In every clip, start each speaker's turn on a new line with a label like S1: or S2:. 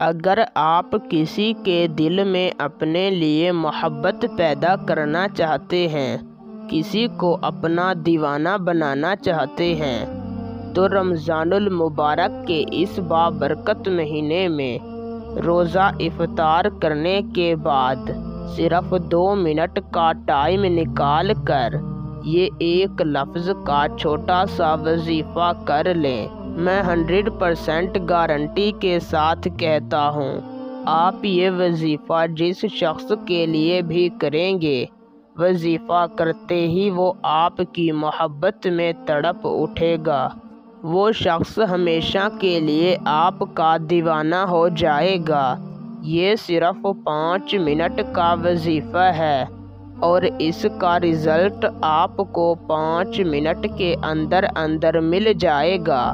S1: اگر آپ کسی کے دل میں اپنے لیے محبت پیدا کرنا چاہتے ہیں، کسی کو اپنا دیوانہ بنانا چاہتے ہیں، تو رمضان المبارک کے اس بابرکت مہینے میں روزہ افطار کرنے کے بعد صرف 2 منٹ کا ٹائم نکال کر یہ ایک لفظ کا چھوٹا سا وظیفہ کر لیں۔ میں 100% گارنٹی کے ساتھ کہتا ہوں، آپ یہ وظیفہ جس شخص کے لیے بھی کریں گے، وظیفہ کرتے ہی وہ آپ کی محبت میں تڑپ اٹھے گا۔ وہ شخص ہمیشہ کے لیے آپ کا دیوانہ ہو جائے گا۔ یہ صرف 5 منٹ کا وظیفہ ہے اور اس کا رزلٹ آپ کو 5 منٹ کے اندر اندر مل جائے گا۔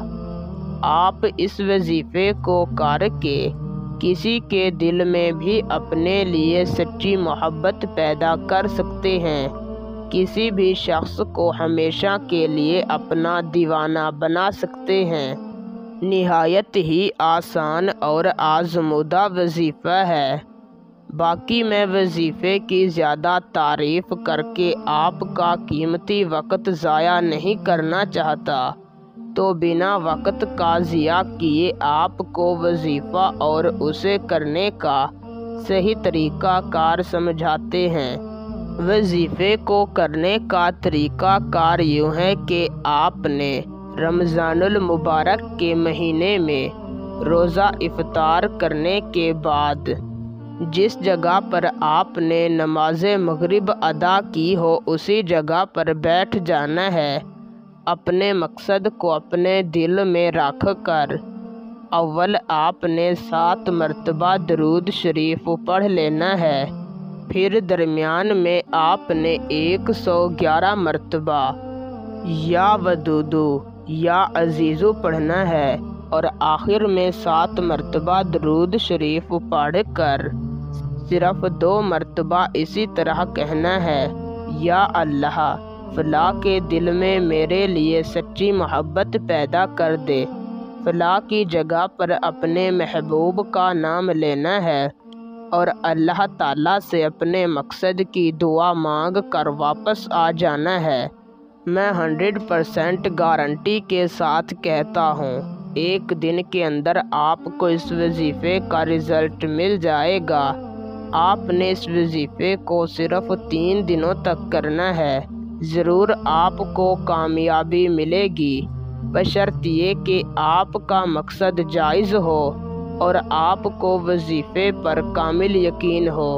S1: آپ اس وظیفے کو کر کے کسی کے دل میں بھی اپنے لیے سچی محبت پیدا کر سکتے ہیں، کسی بھی شخص کو ہمیشہ کے لیے اپنا دیوانہ بنا سکتے ہیں۔ نہایت ہی آسان اور آزمودہ وظیفہ ہے۔ باقی میں وظیفے کی زیادہ تعریف کر کے آپ کا قیمتی وقت ضائع نہیں کرنا چاہتا، تو بنا وقت کا ضیاع کیے آپ کو وظیفہ اور اسے کرنے کا صحیح طریقہ کار سمجھاتے ہیں۔ وظیفے کو کرنے کا طریقہ کار یوں ہے کہ آپ نے رمضان المبارک کے مہینے میں روزہ افطار کرنے کے بعد جس جگہ پر آپ نے نماز مغرب ادا کی ہو اسی جگہ پر بیٹھ جانا ہے۔ اپنے مقصد کو اپنے دل میں رکھ کر اول آپ نے 7 مرتبہ درود شریف پڑھ لینا ہے، پھر درمیان میں آپ نے 111 مرتبہ یا ودودو یا عزیزو پڑھنا ہے اور آخر میں 7 مرتبہ درود شریف پڑھ کر صرف 2 مرتبہ اسی طرح کہنا ہے، یا اللہ فلاں کے دل میں میرے لیے سچی محبت پیدا کر دے۔ فلاں کی جگہ پر اپنے محبوب کا نام لینا ہے اور اللہ تعالیٰ سے اپنے مقصد کی دعا مانگ کر واپس آ جانا ہے۔ میں 100% گارنٹی کے ساتھ کہتا ہوں، ایک دن کے اندر آپ کو اس وظیفے کا رزلٹ مل جائے گا۔ آپ نے اس وظیفے کو صرف 3 دنوں تک کرنا ہے، ضرور آپ کو کامیابی ملے گی، بشرط یہ کہ آپ کا مقصد جائز ہو اور آپ کو وظیفے پر کامل یقین ہو۔